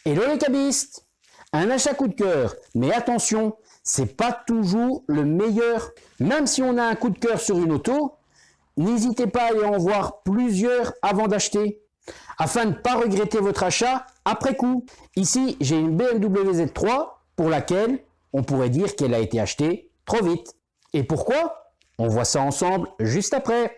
Hello les cabistes! Un achat coup de cœur, mais attention, c'est pas toujours le meilleur. Même si on a un coup de cœur sur une auto, n'hésitez pas à aller en voir plusieurs avant d'acheter, afin de ne pas regretter votre achat après coup. Ici, j'ai une BMW Z3 pour laquelle on pourrait dire qu'elle a été achetée trop vite. Et pourquoi? On voit ça ensemble juste après.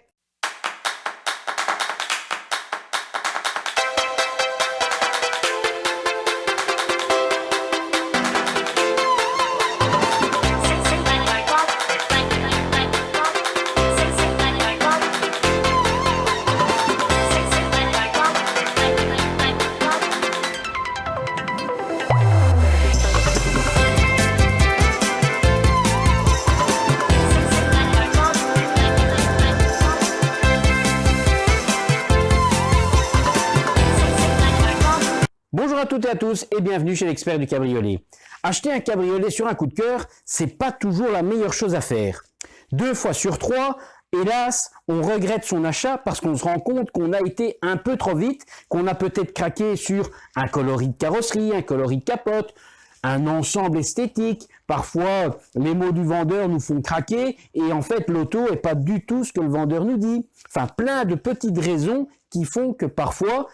Bonjour à toutes et à tous et bienvenue chez l'expert du cabriolet. Acheter un cabriolet sur un coup de cœur, c'est pas toujours la meilleure chose à faire. 2 fois sur 3, hélas, on regrette son achat parce qu'on se rend compte qu'on a été un peu trop vite, qu'on a peut-être craqué sur un coloris de carrosserie, un coloris de capote, un ensemble esthétique. Parfois, les mots du vendeur nous font craquer et en fait, l'auto n'est pas du tout ce que le vendeur nous dit. Enfin, plein de petites raisons qui font que parfois,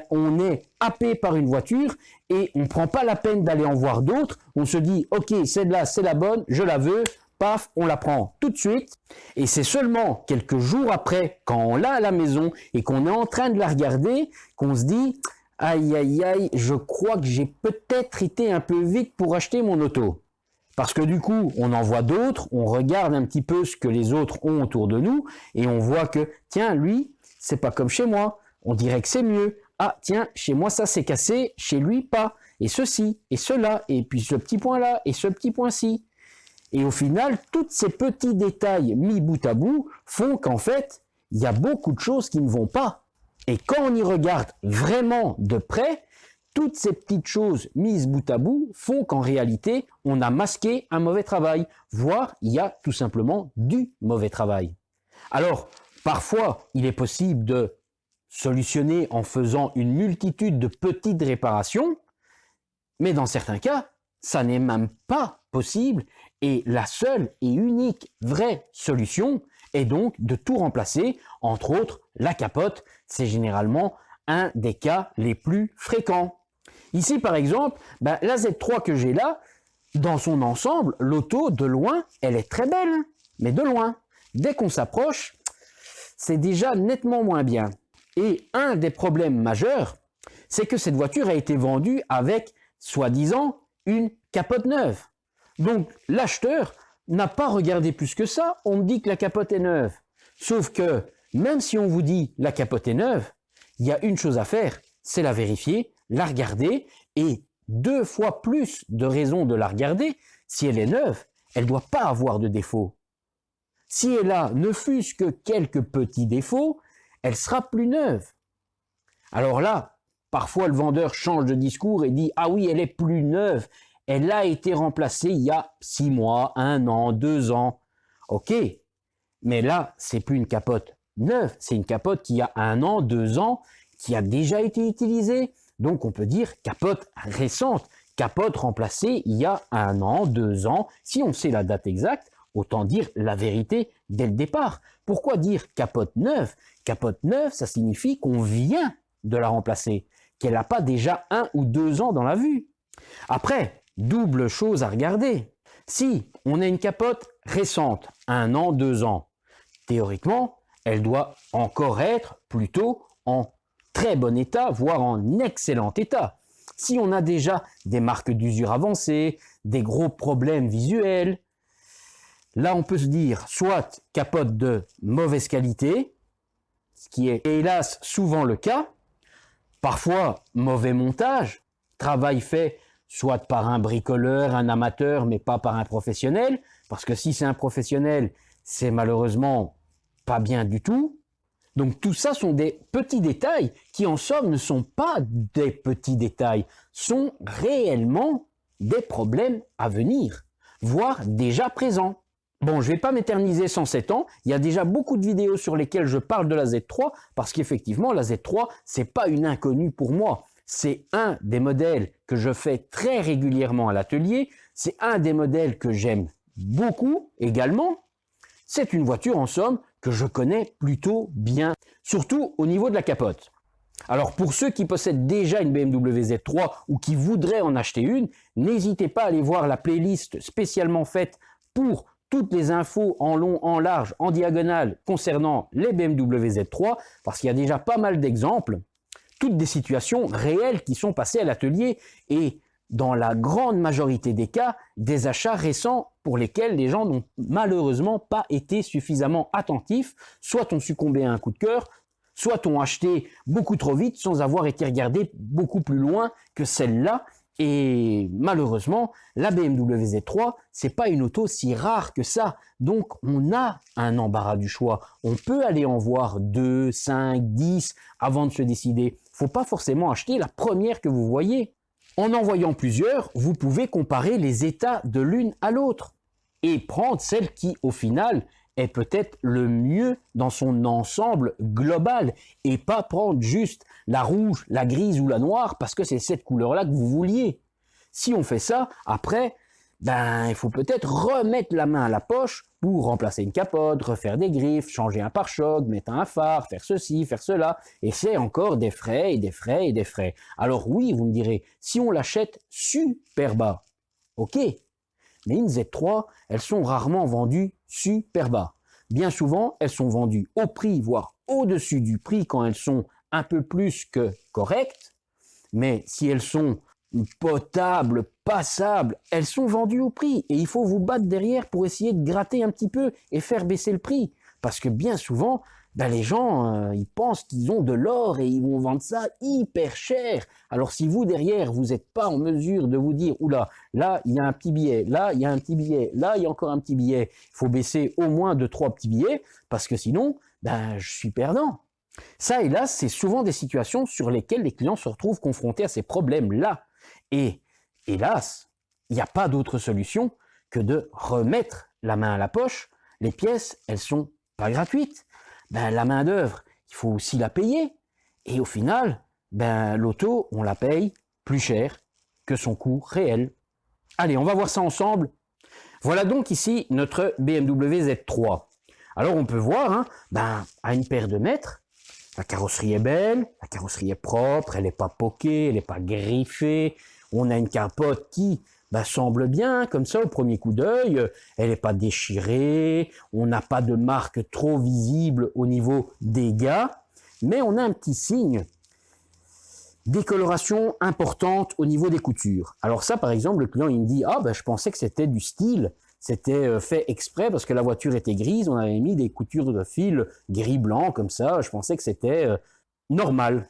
on est happé par une voiture et on ne prend pas la peine d'aller en voir d'autres. On se dit, ok, celle-là, c'est la bonne, je la veux, paf, on la prend tout de suite. Et c'est seulement quelques jours après, quand on l'a à la maison et qu'on est en train de la regarder, qu'on se dit, aïe, aïe, aïe, je crois que j'ai peut-être été un peu vite pour acheter mon auto. Parce que du coup, on en voit d'autres, on regarde un petit peu ce que les autres ont autour de nous et on voit que, tiens, lui, c'est pas comme chez moi, on dirait que c'est mieux. Ah, tiens, chez moi, ça s'est cassé, chez lui, pas. Et ceci, et cela, et puis ce petit point-là, et ce petit point-ci. Et au final, tous ces petits détails mis bout à bout font qu'en fait, il y a beaucoup de choses qui ne vont pas. Et quand on y regarde vraiment de près, toutes ces petites choses mises bout à bout font qu'en réalité, on a masqué un mauvais travail, voire il y a tout simplement du mauvais travail. Alors, parfois, il est possible de solutionner en faisant une multitude de petites réparations, mais dans certains cas, ça n'est même pas possible et la seule et unique vraie solution est donc de tout remplacer, entre autres la capote, c'est généralement un des cas les plus fréquents. Ici par exemple, la Z3 que j'ai là, dans son ensemble, l'auto de loin, elle est très belle, mais de loin. Dès qu'on s'approche, c'est déjà nettement moins bien. Et un des problèmes majeurs, c'est que cette voiture a été vendue avec, soi-disant, une capote neuve. Donc l'acheteur n'a pas regardé plus que ça, on me dit que la capote est neuve. Sauf que, même si on vous dit la capote est neuve, il y a une chose à faire, c'est la vérifier, la regarder, et 2 fois plus de raisons de la regarder. Si elle est neuve, elle ne doit pas avoir de défaut. Si elle a ne fût-ce que quelques petits défauts, elle sera plus neuve. Alors là, parfois le vendeur change de discours et dit « Ah oui, elle est plus neuve, elle a été remplacée il y a 6 mois, 1 an, 2 ans. » Ok, mais là, c'est plus une capote neuve, c'est une capote qui a 1 an, 2 ans, qui a déjà été utilisée. Donc on peut dire capote récente, capote remplacée il y a 1 an, 2 ans. Si on sait la date exacte, autant dire la vérité dès le départ. Pourquoi dire capote neuve? Capote neuve, ça signifie qu'on vient de la remplacer, qu'elle n'a pas déjà 1 ou 2 ans dans la vue. Après, double chose à regarder. Si on a une capote récente, 1 an, 2 ans, théoriquement, elle doit encore être plutôt en très bon état, voire en excellent état. Si on a déjà des marques d'usure avancées, des gros problèmes visuels, là on peut se dire soit capote de mauvaise qualité, ce qui est hélas souvent le cas, parfois mauvais montage, travail fait soit par un bricoleur, un amateur, mais pas par un professionnel, parce que si c'est un professionnel, c'est malheureusement pas bien du tout. Donc tout ça sont des petits détails qui en somme ne sont pas des petits détails, sont réellement des problèmes à venir, voire déjà présents. Bon, je ne vais pas m'éterniser 107 ans, il y a déjà beaucoup de vidéos sur lesquelles je parle de la Z3, parce qu'effectivement la Z3, c'est pas une inconnue pour moi. c'est un des modèles que je fais très régulièrement à l'atelier. C'est un des modèles que j'aime beaucoup également. C'est une voiture en somme que je connais plutôt bien, surtout au niveau de la capote. Alors pour ceux qui possèdent déjà une BMW Z3 ou qui voudraient en acheter une, n'hésitez pas à aller voir la playlist spécialement faite pour toutes les infos en long, en large, en diagonale concernant les BMW Z3, parce qu'il y a déjà pas mal d'exemples, toutes des situations réelles qui sont passées à l'atelier et dans la grande majorité des cas, des achats récents pour lesquels les gens n'ont malheureusement pas été suffisamment attentifs, soit ont succombé à un coup de cœur, soit ont acheté beaucoup trop vite sans avoir été regardé beaucoup plus loin que celle-là. Et malheureusement, la BMW Z3, c'est pas une auto si rare que ça. Donc, on a un embarras du choix. On peut aller en voir 2, 5, 10 avant de se décider. Faut pas forcément acheter la première que vous voyez. En voyant plusieurs, vous pouvez comparer les états de l'une à l'autre et prendre celle qui, au final, est peut-être le mieux dans son ensemble global et pas prendre juste la rouge, la grise ou la noire parce que c'est cette couleur-là que vous vouliez. Si on fait ça, après, il faut peut-être remettre la main à la poche pour remplacer une capote, refaire des griffes, changer un pare-choc, mettre un phare, faire ceci, faire cela, et c'est encore des frais et des frais et des frais. Alors oui, vous me direz, si on l'achète super bas, ok, mais une Z3, elles sont rarement vendues super bas. Bien souvent, elles sont vendues au prix, voire au-dessus du prix quand elles sont un peu plus que correctes. Mais si elles sont potables, passables, elles sont vendues au prix. Et il faut vous battre derrière pour essayer de gratter un petit peu et faire baisser le prix. Parce que bien souvent, les gens, ils pensent qu'ils ont de l'or et ils vont vendre ça hyper cher. Alors si vous, derrière, vous n'êtes pas en mesure de vous dire « Oula, là, il y a un petit billet, là, il y a un petit billet, là, il y a encore un petit billet. » Il faut baisser au moins de 3 petits billets parce que sinon, je suis perdant. Ça, hélas, c'est souvent des situations sur lesquelles les clients se retrouvent confrontés à ces problèmes-là. Et hélas, il n'y a pas d'autre solution que de remettre la main à la poche. Les pièces, elles sont pas gratuites. La main d'œuvre, il faut aussi la payer. Et au final, l'auto, on la paye plus cher que son coût réel. Allez, on va voir ça ensemble. Voilà donc ici notre BMW Z3. Alors on peut voir, à une paire de mètres, la carrosserie est belle, la carrosserie est propre, elle n'est pas poquée, elle n'est pas griffée. On a une capote qui semble bien, comme ça, au premier coup d'œil. Elle n'est pas déchirée, on n'a pas de marque trop visible au niveau des gars, mais on a un petit signe, décoloration importante au niveau des coutures. Alors ça, par exemple, le client, il me dit « Ah, je pensais que c'était du style, c'était fait exprès parce que la voiture était grise, on avait mis des coutures de fil gris-blanc, comme ça, je pensais que c'était normal. »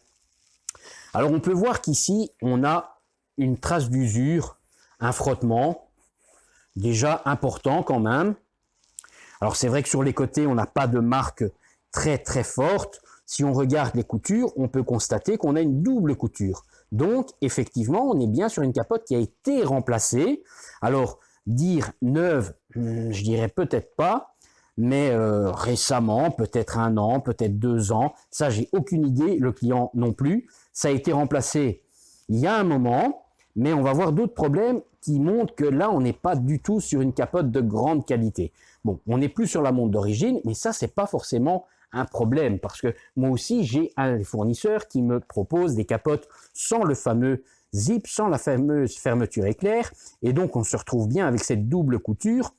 Alors on peut voir qu'ici, on a une trace d'usure, un frottement, déjà important quand même. Alors c'est vrai que sur les côtés, on n'a pas de marque très très forte. Si on regarde les coutures, on peut constater qu'on a une double couture. Donc effectivement, on est bien sur une capote qui a été remplacée. Alors dire neuve, je dirais peut-être pas, mais récemment, peut-être 1 an, peut-être 2 ans, ça j'ai aucune idée, le client non plus. Ça a été remplacé il y a un moment, mais on va voir d'autres problèmes qui montrent que là, on n'est pas du tout sur une capote de grande qualité. Bon, on n'est plus sur la montre d'origine, mais ça, c'est pas forcément un problème, parce que moi aussi, j'ai un fournisseur qui me propose des capotes sans le fameux zip, sans la fameuse fermeture éclair, et donc on se retrouve bien avec cette double couture.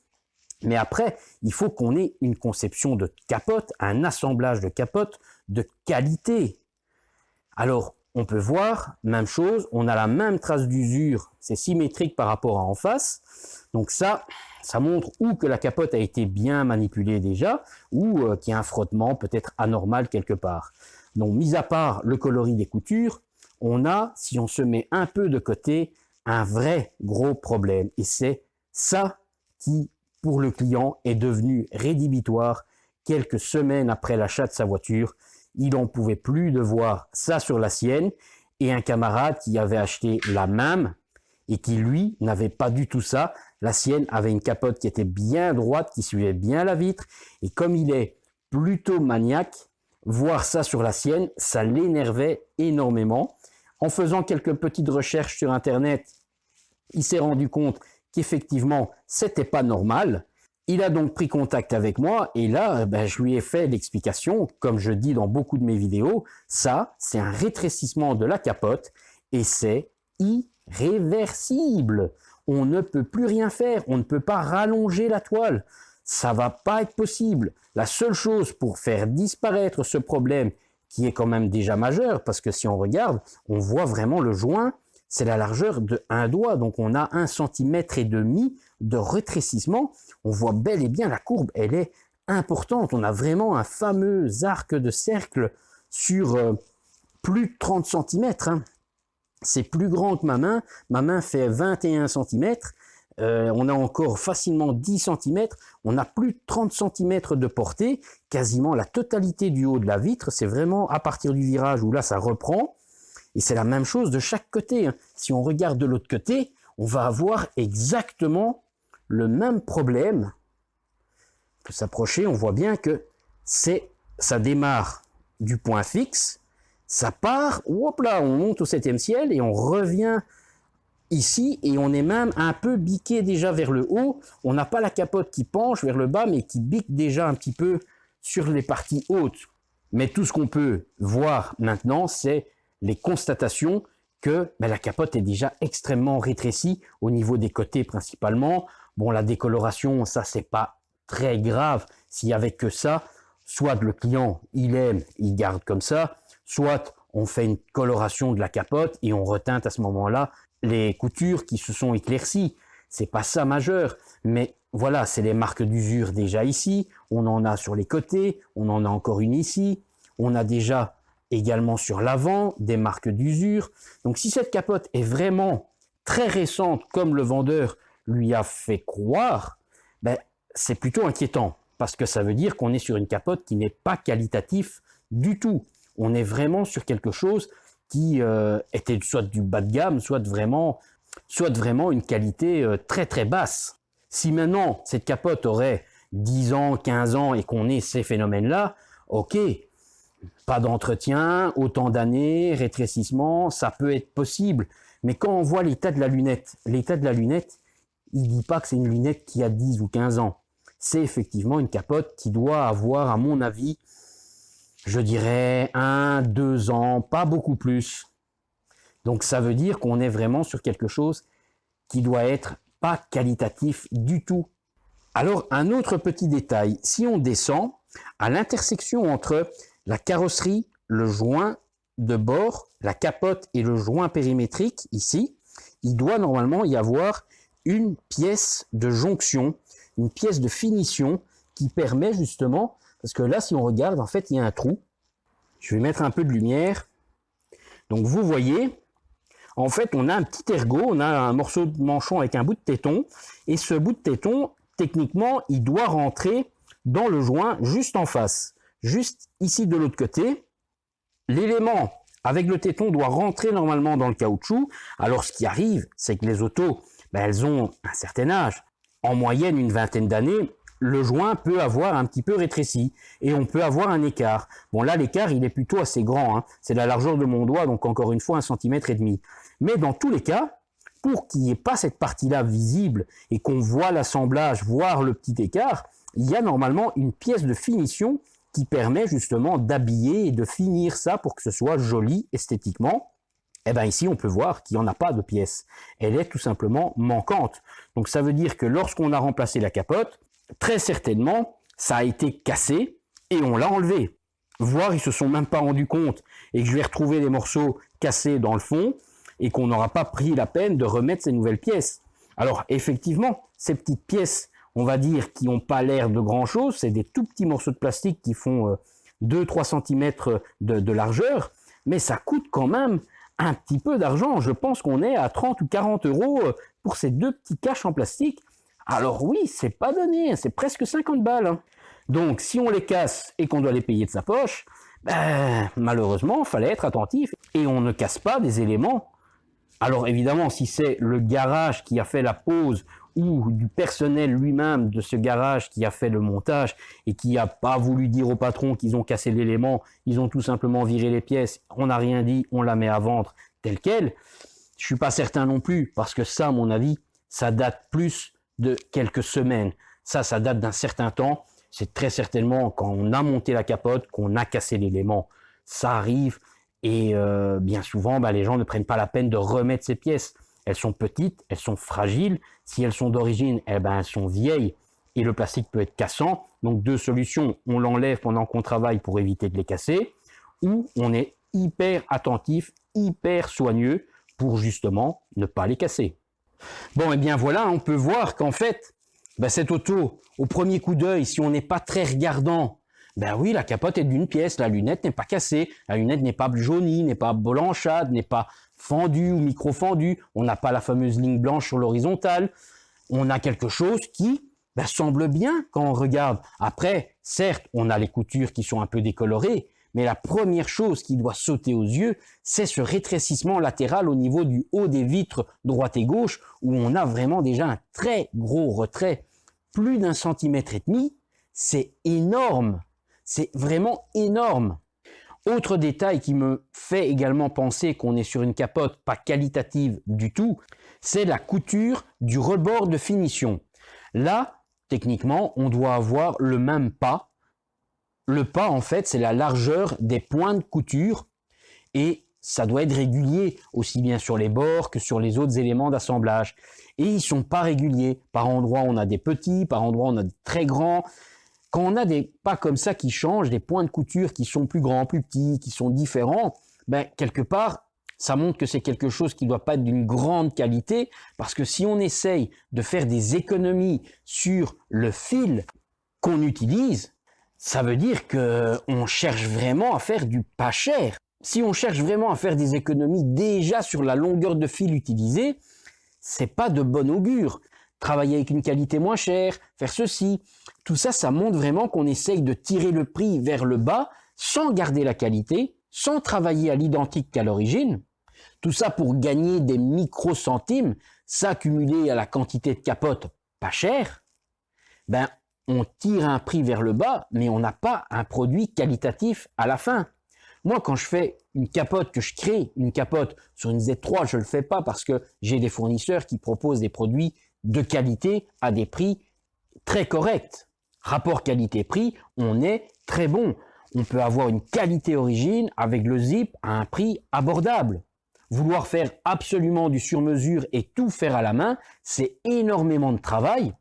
Mais après, il faut qu'on ait une conception de capote, un assemblage de capote de qualité. Alors, on peut voir, même chose, on a la même trace d'usure, c'est symétrique par rapport à en face. Donc ça montre ou que la capote a été bien manipulée déjà, ou qu'il y a un frottement peut-être anormal quelque part. Donc, mis à part le coloris des coutures, on a, si on se met un peu de côté, un vrai gros problème. Et c'est ça qui, pour le client, est devenu rédhibitoire quelques semaines après l'achat de sa voiture. Il n'en pouvait plus de voir ça sur la sienne, et un camarade qui avait acheté la même et qui, lui, n'avait pas du tout ça. La sienne avait une capote qui était bien droite, qui suivait bien la vitre, et comme il est plutôt maniaque, voir ça sur la sienne, ça l'énervait énormément. En faisant quelques petites recherches sur Internet, il s'est rendu compte qu'effectivement, c'était pas normal. Il a donc pris contact avec moi et là, je lui ai fait l'explication, comme je dis dans beaucoup de mes vidéos, ça, c'est un rétrécissement de la capote et c'est irréversible. On ne peut plus rien faire, on ne peut pas rallonger la toile. Ça va pas être possible. La seule chose pour faire disparaître ce problème, qui est quand même déjà majeur, parce que si on regarde, on voit vraiment le joint, c'est la largeur d'un doigt, donc on a 1,5 cm de rétrécissement. On voit bel et bien la courbe, elle est importante. On a vraiment un fameux arc de cercle sur plus de 30 cm. Hein. C'est plus grand que ma main. Ma main fait 21 cm. On a encore facilement 10 cm. On a plus de 30 cm de portée. Quasiment la totalité du haut de la vitre. C'est vraiment à partir du virage où là ça reprend. Et c'est la même chose de chaque côté. Hein. Si on regarde de l'autre côté, on va avoir exactement le même problème. On peut s'approcher, on voit bien que ça démarre du point fixe, ça part, hop là, on monte au 7e ciel et on revient ici et on est même un peu biqué déjà vers le haut. On n'a pas la capote qui penche vers le bas mais qui bique déjà un petit peu sur les parties hautes. Mais tout ce qu'on peut voir maintenant, c'est les constatations que la capote est déjà extrêmement rétrécie au niveau des côtés principalement. Bon, la décoloration, ça c'est pas très grave. S'il y avait que ça, soit le client, il aime, il garde comme ça, soit on fait une coloration de la capote et on reteinte à ce moment-là les coutures qui se sont éclaircies. C'est pas ça majeur, mais voilà, c'est les marques d'usure déjà ici, on en a sur les côtés, on en a encore une ici, on a déjà également sur l'avant des marques d'usure. Donc si cette capote est vraiment très récente comme le vendeur lui a fait croire, c'est plutôt inquiétant parce que ça veut dire qu'on est sur une capote qui n'est pas qualitatif du tout. On est vraiment sur quelque chose qui était soit du bas de gamme, soit vraiment une qualité très très basse. Si maintenant cette capote aurait 10 ans, 15 ans et qu'on ait ces phénomènes-là, ok, pas d'entretien, autant d'années, rétrécissement, ça peut être possible. Mais quand on voit l'état de la lunette, il ne dit pas que c'est une lunette qui a 10 ou 15 ans. C'est effectivement une capote qui doit avoir, à mon avis, je dirais 1, 2 ans, pas beaucoup plus. Donc ça veut dire qu'on est vraiment sur quelque chose qui doit être pas qualitatif du tout. Alors un autre petit détail, si on descend à l'intersection entre la carrosserie, le joint de bord, la capote et le joint périmétrique, ici, il doit normalement y avoir une pièce de jonction, une pièce de finition qui permet justement, parce que là, si on regarde, en fait, il y a un trou. Je vais mettre un peu de lumière. Donc, vous voyez, en fait, on a un petit ergot, on a un morceau de manchon avec un bout de téton, et ce bout de téton, techniquement, il doit rentrer dans le joint juste en face. Juste ici de l'autre côté, l'élément avec le téton doit rentrer normalement dans le caoutchouc. Alors ce qui arrive, c'est que les autos, elles ont un certain âge. En moyenne, une vingtaine d'années, le joint peut avoir un petit peu rétréci et on peut avoir un écart. Bon là, l'écart, il est plutôt assez grand. Hein. C'est la largeur de mon doigt, donc encore une fois, 1,5 cm. Mais dans tous les cas, pour qu'il n'y ait pas cette partie-là visible et qu'on voit l'assemblage, voir le petit écart, il y a normalement une pièce de finition qui permet justement d'habiller et de finir ça pour que ce soit joli esthétiquement. Et ici, on peut voir qu'il n'y en a pas de pièce. Elle est tout simplement manquante. Donc ça veut dire que lorsqu'on a remplacé la capote, très certainement, ça a été cassé et on l'a enlevé. Voire, ils se sont même pas rendus compte et que je vais retrouver des morceaux cassés dans le fond et qu'on n'aura pas pris la peine de remettre ces nouvelles pièces. Alors, effectivement, ces petites pièces, on va dire, qui n'ont pas l'air de grand-chose, c'est des tout petits morceaux de plastique qui font 2-3 cm de largeur, mais ça coûte quand même un petit peu d'argent. Je pense qu'on est à 30 ou 40 euros pour ces deux petits caches en plastique. Alors oui, c'est pas donné, c'est presque 50 balles. Hein. Donc, si on les casse et qu'on doit les payer de sa poche, malheureusement, il fallait être attentif et on ne casse pas des éléments. Alors évidemment, si c'est le garage qui a fait la pose ou du personnel lui-même de ce garage qui a fait le montage et qui n'a pas voulu dire au patron qu'ils ont cassé l'élément, ils ont tout simplement viré les pièces, on n'a rien dit, on la met à vendre telle quelle. Je suis pas certain non plus, parce que ça, à mon avis, ça date plus de quelques semaines. Ça date d'un certain temps. C'est très certainement quand on a monté la capote, qu'on a cassé l'élément. Ça arrive, et bien souvent, les gens ne prennent pas la peine de remettre ces pièces. Elles sont petites, elles sont fragiles. Si elles sont d'origine, elles sont vieilles, et le plastique peut être cassant. Donc deux solutions, on l'enlève pendant qu'on travaille pour éviter de les casser, ou on est hyper attentif, hyper soigneux pour justement ne pas les casser. Bon, et bien voilà, on peut voir qu'en fait, cette auto, au premier coup d'œil, si on n'est pas très regardant, oui, la capote est d'une pièce, la lunette n'est pas cassée, la lunette n'est pas jaunie, n'est pas blanchâtre, n'est pas fendue ou micro-fendue, on n'a pas la fameuse ligne blanche sur l'horizontale, on a quelque chose qui semble bien quand on regarde. Après, certes, on a les coutures qui sont un peu décolorées, mais la première chose qui doit sauter aux yeux, c'est ce rétrécissement latéral au niveau du haut des vitres droite et gauche, où on a vraiment déjà un très gros retrait. Plus d'1,5 centimètre, c'est énorme. C'est vraiment énorme. Autre détail qui me fait également penser qu'on est sur une capote pas qualitative du tout, c'est la couture du rebord de finition. Là, techniquement, on doit avoir le même pas. Le pas, en fait, c'est la largeur des points de couture et ça doit être régulier, aussi bien sur les bords que sur les autres éléments d'assemblage. Et ils ne sont pas réguliers. Par endroits, on a des petits, par endroits, on a des très grands. Quand on a des pas comme ça qui changent, des points de couture qui sont plus grands, plus petits, qui sont différents, quelque part, ça montre que c'est quelque chose qui ne doit pas être d'une grande qualité, parce que si on essaye de faire des économies sur le fil qu'on utilise, ça veut dire qu'on cherche vraiment à faire du pas cher. Si on cherche vraiment à faire des économies déjà sur la longueur de fil utilisée, c'est pas de bon augure. Travailler avec une qualité moins chère, faire ceci, tout ça, ça montre vraiment qu'on essaye de tirer le prix vers le bas sans garder la qualité, sans travailler à l'identique qu'à l'origine. Tout ça pour gagner des micro-centimes, ça cumulé à la quantité de capote pas chère, on tire un prix vers le bas, mais on n'a pas un produit qualitatif à la fin. Moi, quand je fais une capote, que je crée une capote sur une Z3, je ne le fais pas parce que j'ai des fournisseurs qui proposent des produits de qualité à des prix très corrects. Rapport qualité-prix, on est très bon. On peut avoir une qualité origine avec le zip à un prix abordable. Vouloir faire absolument du sur-mesure et tout faire à la main, c'est énormément de travail.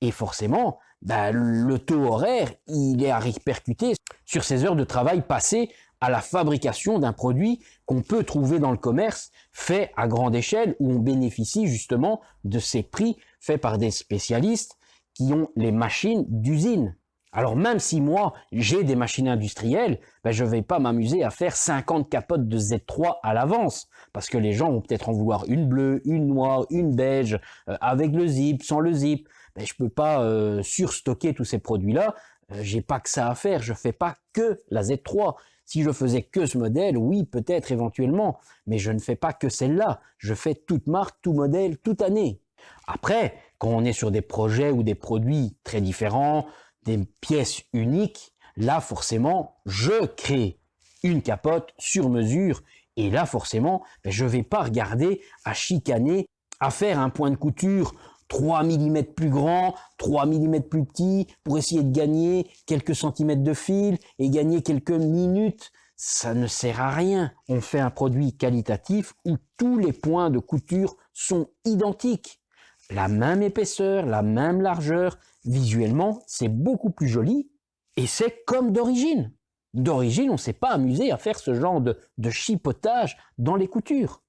Et forcément, le taux horaire, il est à répercuter sur ces heures de travail passées à la fabrication d'un produit qu'on peut trouver dans le commerce, fait à grande échelle, où on bénéficie justement de ces prix faits par des spécialistes qui ont les machines d'usine. Alors même si moi, j'ai des machines industrielles, je ne vais pas m'amuser à faire 50 capotes de Z3 à l'avance, parce que les gens vont peut-être en vouloir une bleue, une noire, une beige, avec le zip, sans le zip. Je ne peux pas surstocker tous ces produits-là, j'ai pas que ça à faire, je ne fais pas que la Z3. Si je faisais que ce modèle, oui, peut-être éventuellement, mais je ne fais pas que celle-là, je fais toute marque, tout modèle, toute année. Après, quand on est sur des projets ou des produits très différents, des pièces uniques, là forcément, je crée une capote sur mesure et là forcément, je ne vais pas regarder à chicaner, à faire un point de couture 3 mm plus grand, 3 mm plus petit pour essayer de gagner quelques centimètres de fil et gagner quelques minutes. Ça ne sert à rien. On fait un produit qualitatif où tous les points de couture sont identiques. La même épaisseur, la même largeur. Visuellement, c'est beaucoup plus joli et c'est comme d'origine. D'origine, on ne s'est pas amusé à faire ce genre de chipotage dans les coutures.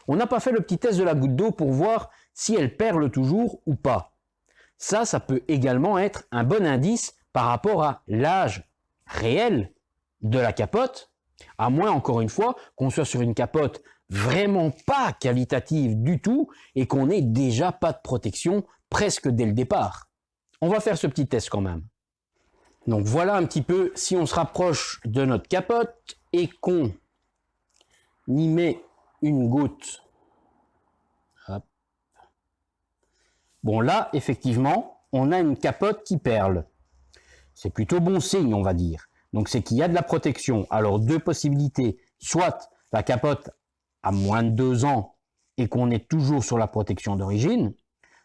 On n'a pas fait le petit test de la goutte d'eau pour voir si elle perle toujours ou pas. Ça peut également être un bon indice par rapport à l'âge réel de la capote, à moins, encore une fois, qu'on soit sur une capote vraiment pas qualitative du tout et qu'on n'ait déjà pas de protection presque dès le départ. On va faire ce petit test quand même. Donc voilà un petit peu, si on se rapproche de notre capote et qu'on y met une goutte. Hop. Bon là, effectivement, on a une capote qui perle. C'est plutôt bon signe, on va dire. Donc c'est qu'il y a de la protection. Alors deux possibilités. Soit la capote à moins de 2 ans et qu'on est toujours sur la protection d'origine,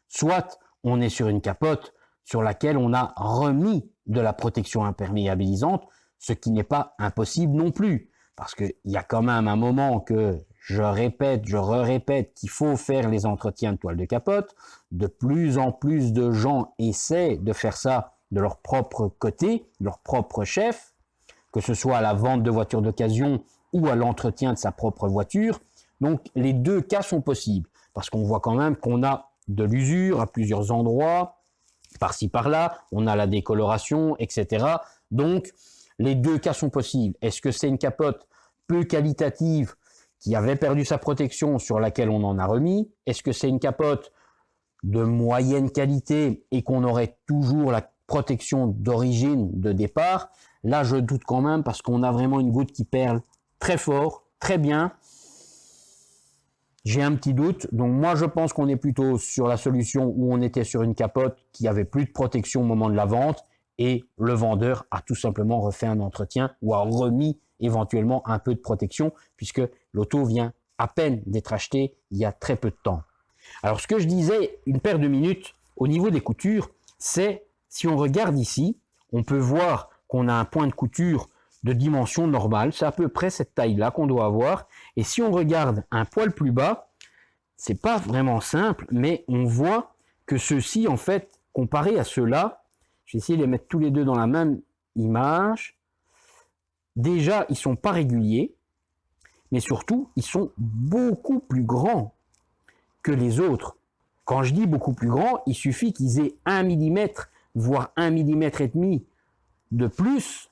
soit on est sur une capote sur laquelle on a remis de la protection imperméabilisante, ce qui n'est pas impossible non plus. Parce qu'il y a quand même un moment que je répète, je répète qu'il faut faire les entretiens de toile de capote. De plus en plus de gens essaient de faire ça de leur propre côté, leur propre chef, que ce soit à la vente de voitures d'occasion ou à l'entretien de sa propre voiture. Donc les deux cas sont possibles, parce qu'on voit quand même qu'on a de l'usure à plusieurs endroits, par-ci par-là, on a la décoloration, etc. Donc les deux cas sont possibles. Est-ce que c'est une capote peu qualitative qui avait perdu sa protection sur laquelle on en a remis? Est-ce que c'est une capote de moyenne qualité et qu'on aurait toujours la protection d'origine de départ? Là, je doute quand même parce qu'on a vraiment une goutte qui perle très fort, très bien. J'ai un petit doute. Donc moi, je pense qu'on est plutôt sur la solution où on était sur une capote qui avait plus de protection au moment de la vente et le vendeur a tout simplement refait un entretien ou a remis éventuellement un peu de protection puisque l'auto vient à peine d'être achetée il y a très peu de temps. Alors ce que je disais, une paire de minutes au niveau des coutures, c'est si on regarde ici, on peut voir qu'on a un point de couture de dimension normale, c'est à peu près cette taille-là qu'on doit avoir. Et si on regarde un poil plus bas, c'est pas vraiment simple, mais on voit que ceux-ci, en fait, comparé à ceux-là, je vais essayer de les mettre tous les deux dans la même image. Déjà, ils sont pas réguliers, mais surtout, ils sont beaucoup plus grands que les autres. Quand je dis beaucoup plus grands, il suffit qu'ils aient 1 mm, voire 1,5 mm de plus,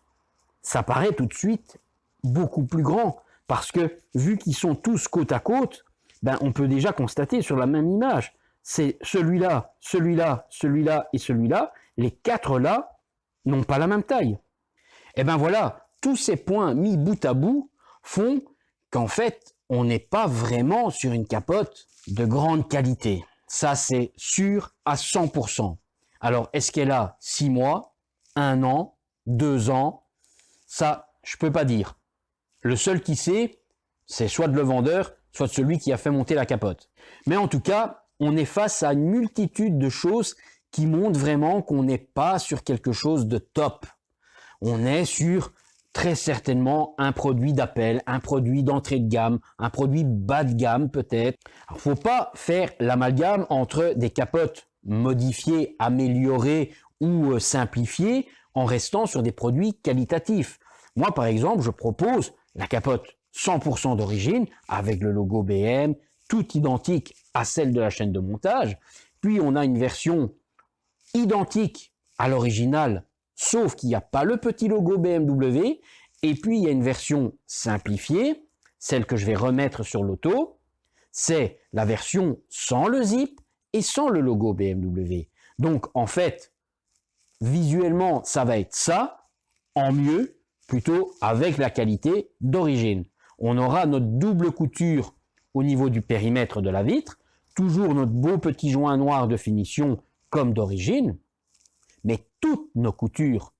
ça paraît tout de suite beaucoup plus grand. Parce que, vu qu'ils sont tous côte à côte, ben, on peut déjà constater sur la même image, c'est celui-là, celui-là, celui-là et celui-là, les 4 là n'ont pas la même taille. Et ben voilà, tous ces points mis bout à bout font qu'en fait, on n'est pas vraiment sur une capote de grande qualité. Ça, c'est sûr à 100%. Alors, est-ce qu'elle a 6 mois, 1 an, 2 ans? Ça, je peux pas dire. Le seul qui sait, c'est soit le vendeur, soit celui qui a fait monter la capote. Mais en tout cas, on est face à une multitude de choses qui montrent vraiment qu'on n'est pas sur quelque chose de top. On est sur très certainement un produit d'appel, un produit d'entrée de gamme, un produit bas de gamme peut-être. Il ne faut pas faire l'amalgame entre des capotes modifiées, améliorées ou simplifiées en restant sur des produits qualitatifs. Moi, par exemple, je propose la capote 100% d'origine avec le logo BM, tout identique à celle de la chaîne de montage. Puis, on a une version identique à l'original, sauf qu'il n'y a pas le petit logo BMW. Et puis, il y a une version simplifiée, celle que je vais remettre sur l'auto. C'est la version sans le zip et sans le logo BMW. Donc, en fait, visuellement, ça va être ça, en mieux, plutôt avec la qualité d'origine. On aura notre double couture au niveau du périmètre de la vitre, toujours notre beau petit joint noir de finition comme d'origine, mais toutes nos coutures,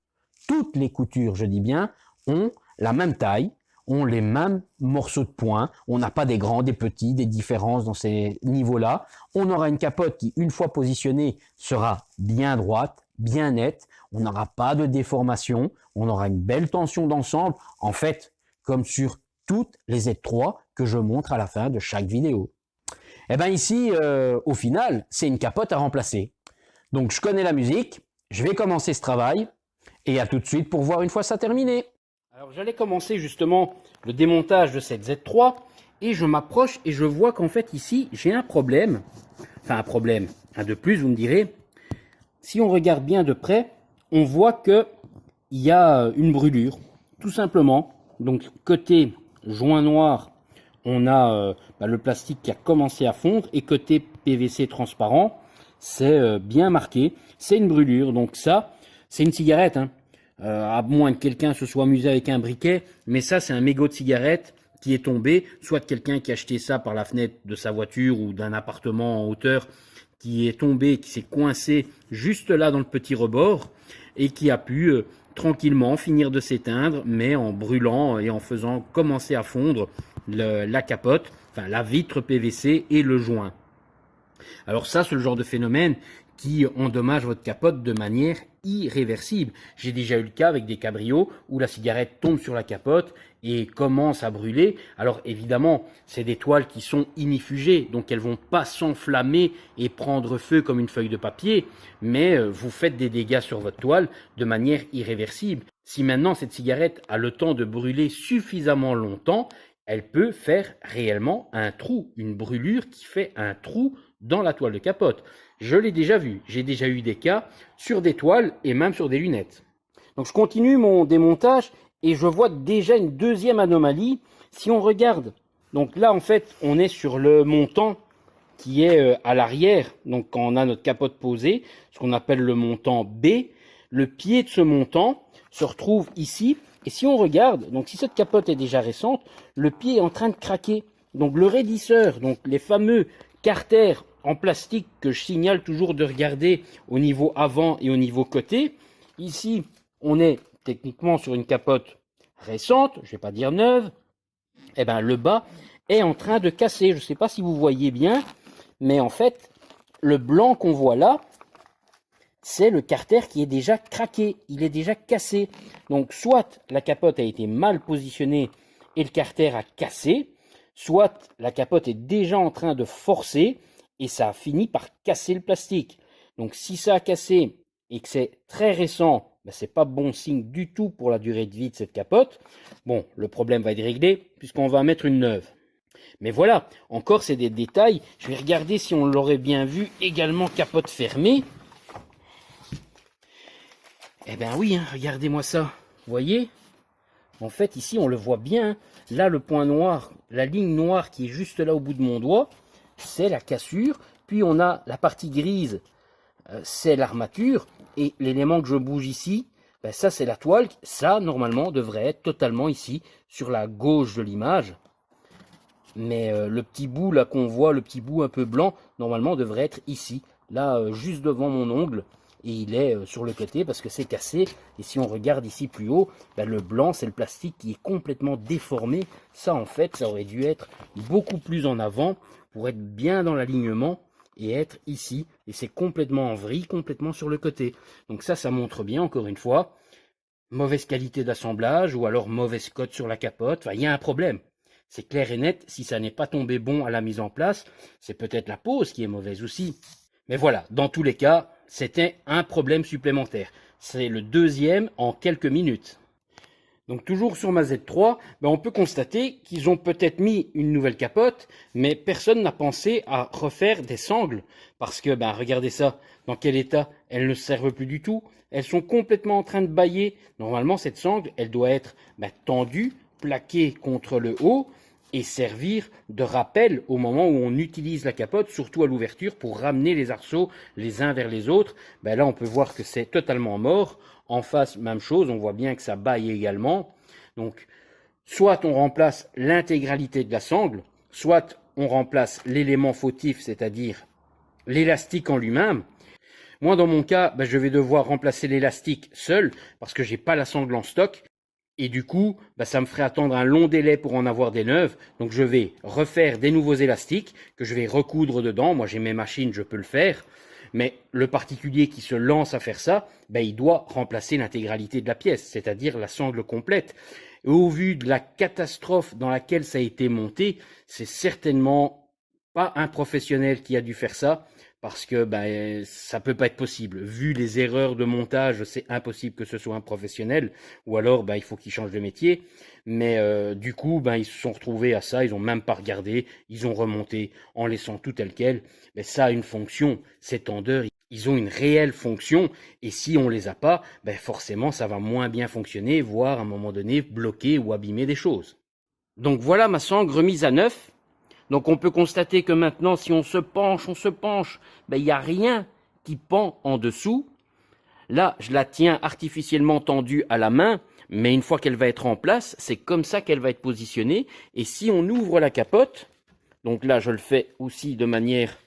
toutes les coutures, je dis bien, ont la même taille, ont les mêmes morceaux de points, on n'a pas des grands, des petits, des différences dans ces niveaux-là. On aura une capote qui, une fois positionnée, sera bien droite, bien nette, on n'aura pas de déformation, on aura une belle tension d'ensemble, en fait, comme sur toutes les Z3 que je montre à la fin de chaque vidéo. Et bien ici, au final, c'est une capote à remplacer. Donc je connais la musique, je vais commencer ce travail, et à tout de suite pour voir une fois ça terminé. Alors j'allais commencer justement le démontage de cette Z3, et je m'approche et je vois qu'en fait ici, j'ai un problème, enfin un problème, un de plus vous me direz. Si on regarde bien de près, on voit qu'il y a une brûlure, tout simplement. Donc côté joint noir, on a le plastique qui a commencé à fondre, et côté PVC transparent, c'est bien marqué, c'est une brûlure. Donc ça, c'est une cigarette, hein. À moins que quelqu'un se soit amusé avec un briquet, mais ça c'est un mégot de cigarette qui est tombé, soit de quelqu'un qui a acheté ça par la fenêtre de sa voiture ou d'un appartement en hauteur, qui est tombé, qui s'est coincé juste là dans le petit rebord. et qui a pu tranquillement finir de s'éteindre, mais en brûlant et en faisant commencer à fondre la capote, enfin la vitre PVC et le joint. Alors ça, c'est le genre de phénomène qui endommage votre capote de manière irréversible. J'ai déjà eu le cas avec des cabrios où la cigarette tombe sur la capote et commence à brûler. Alors évidemment, c'est des toiles qui sont inifugées, donc elles vont pas s'enflammer et prendre feu comme une feuille de papier, mais vous faites des dégâts sur votre toile de manière irréversible. Si maintenant cette cigarette a le temps de brûler suffisamment longtemps, elle peut faire réellement un trou, une brûlure qui fait un trou dans la toile de capote. Je l'ai déjà vu, j'ai déjà eu des cas sur des toiles et même sur des lunettes. Donc je continue mon démontage et je vois déjà une deuxième anomalie. Si on regarde, donc là en fait on est sur le montant qui est à l'arrière, donc quand on a notre capote posée, ce qu'on appelle le montant B, le pied de ce montant se retrouve ici. Et si on regarde, donc si cette capote est déjà récente, le pied est en train de craquer. Donc le raidisseur, donc les fameux carters en plastique que je signale toujours de regarder au niveau avant et au niveau côté. Ici, on est techniquement sur une capote récente, je ne vais pas dire neuve. Et bien le bas est en train de casser. Je ne sais pas si vous voyez bien, mais en fait, le blanc qu'on voit là, c'est le carter qui est déjà craqué, il est déjà cassé. Donc soit la capote a été mal positionnée et le carter a cassé, soit la capote est déjà en train de forcer et ça a fini par casser le plastique. Donc si ça a cassé et que c'est très récent, ben, c'est pas bon signe du tout pour la durée de vie de cette capote. Bon, le problème va être réglé puisqu'on va mettre une neuve. Mais voilà, encore c'est des détails. Je vais regarder si on l'aurait bien vu également capote fermée. Eh bien oui, hein, regardez-moi ça. Vous voyez? En fait, ici, on le voit bien. Là, le point noir, la ligne noire qui est juste là au bout de mon doigt, c'est la cassure. Puis on a la partie grise, c'est l'armature. Et l'élément que je bouge ici, ben, ça c'est la toile. Ça, normalement, devrait être totalement ici, sur la gauche de l'image. Mais le petit bout là qu'on voit, le petit bout un peu blanc, normalement devrait être ici. Là, juste devant mon ongle. Et il est sur le côté parce que c'est cassé. Et si on regarde ici plus haut, ben le blanc c'est le plastique qui est complètement déformé. Ça en fait, ça aurait dû être beaucoup plus en avant pour être bien dans l'alignement et être ici. Et c'est complètement en vrille, complètement sur le côté. Donc ça montre bien encore une fois, mauvaise qualité d'assemblage ou alors mauvaise cote sur la capote. Enfin, il y a un problème. C'est clair et net, si ça n'est pas tombé bon à la mise en place, c'est peut-être la pose qui est mauvaise aussi. Mais voilà, dans tous les cas, c'était un problème supplémentaire. C'est le deuxième en quelques minutes. Donc toujours sur ma Z3, ben on peut constater qu'ils ont peut-être mis une nouvelle capote, mais personne n'a pensé à refaire des sangles. Parce que, ben regardez ça, dans quel état elles ne servent plus du tout. Elles sont complètement en train de bâiller. Normalement, cette sangle, elle doit être tendue, plaquée contre le haut, et servir de rappel au moment où on utilise la capote, surtout à l'ouverture, pour ramener les arceaux les uns vers les autres. Ben là, on peut voir que c'est totalement mort. En face, même chose, on voit bien que ça bâille également. Donc, soit on remplace l'intégralité de la sangle, soit on remplace l'élément fautif, c'est-à-dire l'élastique en lui-même. Moi, dans mon cas, ben, je vais devoir remplacer l'élastique seul, parce que j'ai pas la sangle en stock. Et du coup, bah, ça me ferait attendre un long délai pour en avoir des neuves. Donc je vais refaire des nouveaux élastiques que je vais recoudre dedans. Moi j'ai mes machines, je peux le faire. Mais le particulier qui se lance à faire ça, bah, il doit remplacer l'intégralité de la pièce, c'est-à-dire la sangle complète. Et au vu de la catastrophe dans laquelle ça a été monté, c'est certainement pas un professionnel qui a dû faire ça. Parce que ça peut pas être possible. Vu les erreurs de montage, c'est impossible que ce soit un professionnel. Ou alors, il faut qu'il change de métier. Mais du coup, ils se sont retrouvés à ça. Ils ont même pas regardé. Ils ont remonté en laissant tout tel quel. Mais ça a une fonction. Ces tendeurs, ils ont une réelle fonction. Et si on les a pas, forcément, ça va moins bien fonctionner, voire à un moment donné bloquer ou abîmer des choses. Donc voilà ma sangle remise à neuf. Donc on peut constater que maintenant, si on se penche, il n'y a rien qui pend en dessous. Là, je la tiens artificiellement tendue à la main, mais une fois qu'elle va être en place, c'est comme ça qu'elle va être positionnée. Et si on ouvre la capote, donc là je le fais aussi de manière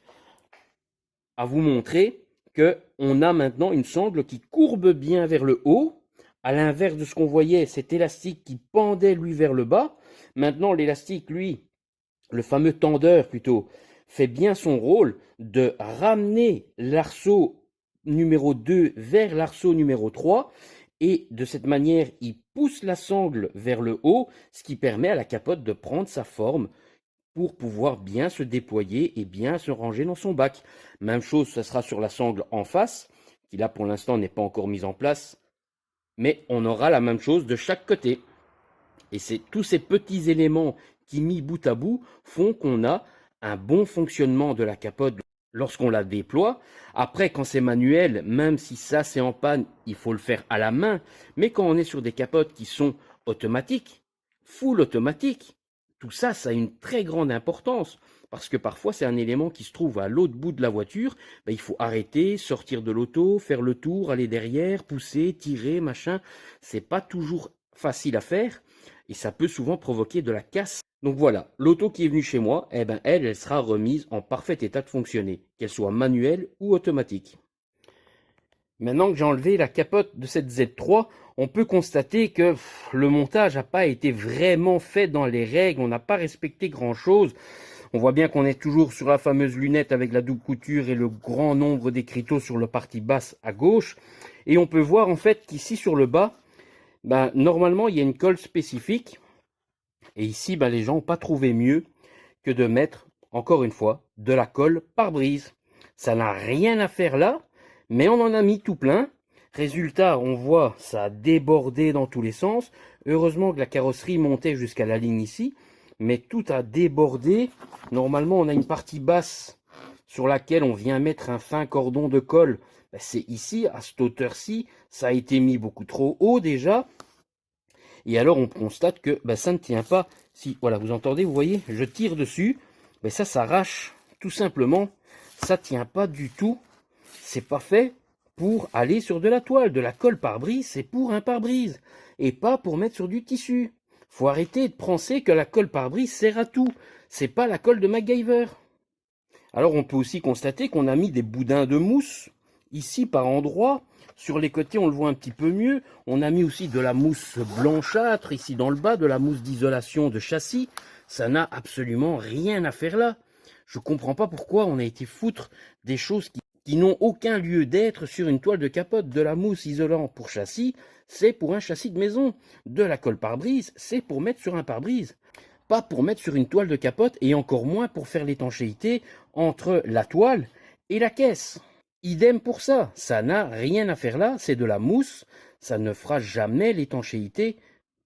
à vous montrer qu'on a maintenant une sangle qui courbe bien vers le haut, à l'inverse de ce qu'on voyait, cet élastique qui pendait lui vers le bas. Maintenant, l'élastique, lui, le fameux tendeur plutôt, fait bien son rôle de ramener l'arceau numéro 2 vers l'arceau numéro 3, et de cette manière, il pousse la sangle vers le haut, ce qui permet à la capote de prendre sa forme pour pouvoir bien se déployer et bien se ranger dans son bac. Même chose, ça sera sur la sangle en face, qui là pour l'instant n'est pas encore mise en place, mais on aura la même chose de chaque côté. Et c'est tous ces petits éléments qui, mis bout à bout, font qu'on a un bon fonctionnement de la capote lorsqu'on la déploie. Après, quand c'est manuel, même si ça c'est en panne, il faut le faire à la main. Mais quand on est sur des capotes qui sont automatiques, full automatique, tout ça, ça a une très grande importance. Parce que parfois, c'est un élément qui se trouve à l'autre bout de la voiture. Ben, il faut arrêter, sortir de l'auto, faire le tour, aller derrière, pousser, tirer, machin. C'est pas toujours facile à faire. Et ça peut souvent provoquer de la casse. Donc voilà, l'auto qui est venue chez moi, eh ben elle sera remise en parfait état de fonctionner, qu'elle soit manuelle ou automatique. Maintenant que j'ai enlevé la capote de cette Z3, on peut constater que le montage n'a pas été vraiment fait dans les règles, on n'a pas respecté grand chose. On voit bien qu'on est toujours sur la fameuse lunette avec la double couture et le grand nombre d'écriteaux sur la partie basse à gauche. Et on peut voir en fait qu'ici sur le bas, ben, normalement il y a une colle spécifique. Et ici, ben, les gens n'ont pas trouvé mieux que de mettre, encore une fois, de la colle pare-brise. Ça n'a rien à faire là, mais on en a mis tout plein. Résultat, on voit, ça a débordé dans tous les sens. Heureusement que la carrosserie montait jusqu'à la ligne ici, mais tout a débordé. Normalement, on a une partie basse sur laquelle on vient mettre un fin cordon de colle. Ben, c'est ici, à cette hauteur-ci, ça a été mis beaucoup trop haut déjà. Et alors on constate que ben, ça ne tient pas. Si, voilà, vous entendez, vous voyez, je tire dessus, ben, ça s'arrache tout simplement. Ça ne tient pas du tout. C'est pas fait pour aller sur de la toile. De la colle pare-brise, c'est pour un pare-brise. Et pas pour mettre sur du tissu. Faut arrêter de penser que la colle pare-brise sert à tout. C'est pas la colle de MacGyver. Alors on peut aussi constater qu'on a mis des boudins de mousse, ici par endroits. Sur les côtés, on le voit un petit peu mieux. On a mis aussi de la mousse blanchâtre, ici dans le bas, de la mousse d'isolation de châssis. Ça n'a absolument rien à faire là. Je ne comprends pas pourquoi on a été foutre des choses qui n'ont aucun lieu d'être sur une toile de capote. De la mousse isolant pour châssis, c'est pour un châssis de maison. De la colle pare-brise, c'est pour mettre sur un pare-brise. Pas pour mettre sur une toile de capote et encore moins pour faire l'étanchéité entre la toile et la caisse. Idem pour ça, ça n'a rien à faire là, c'est de la mousse, ça ne fera jamais l'étanchéité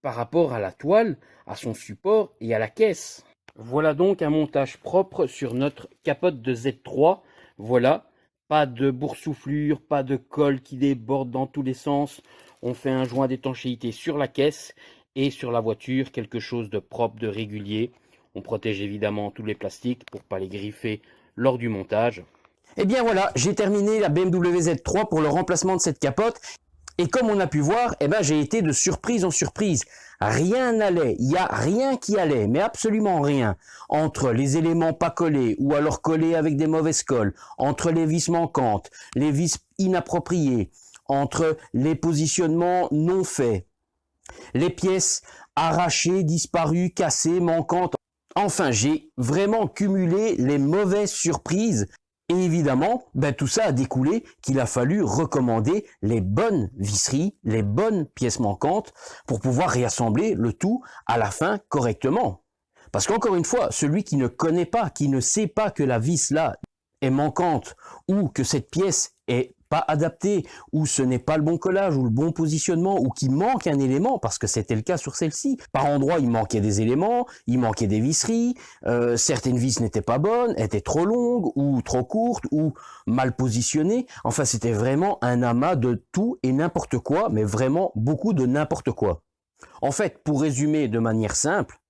par rapport à la toile, à son support et à la caisse. Voilà donc un montage propre sur notre capote de Z3. Voilà, pas de boursouflure, pas de colle qui déborde dans tous les sens. On fait un joint d'étanchéité sur la caisse et sur la voiture, quelque chose de propre, de régulier. On protège évidemment tous les plastiques pour ne pas les griffer lors du montage. Eh bien voilà, j'ai terminé la BMW Z3 pour le remplacement de cette capote. Et comme on a pu voir, eh ben, j'ai été de surprise en surprise. Rien n'allait, il n'y a rien qui allait, mais absolument rien. Entre les éléments pas collés ou alors collés avec des mauvaises colles, entre les vis manquantes, les vis inappropriées, entre les positionnements non faits, les pièces arrachées, disparues, cassées, manquantes. Enfin, j'ai vraiment cumulé les mauvaises surprises. Et évidemment, ben, tout ça a découlé qu'il a fallu recommander les bonnes visseries, les bonnes pièces manquantes pour pouvoir réassembler le tout à la fin correctement. Parce qu'encore une fois, celui qui ne connaît pas, qui ne sait pas que la vis là est manquante ou que cette pièce est pas adaptée ou ce n'est pas le bon collage ou le bon positionnement ou qu'il manque un élément, parce que c'était le cas sur celle-ci. Par endroits, il manquait des éléments, il manquait des visseries, certaines vis n'étaient pas bonnes, étaient trop longues ou trop courtes ou mal positionnées. Enfin, c'était vraiment un amas de tout et n'importe quoi, mais vraiment beaucoup de n'importe quoi. En fait, pour résumer de manière simple,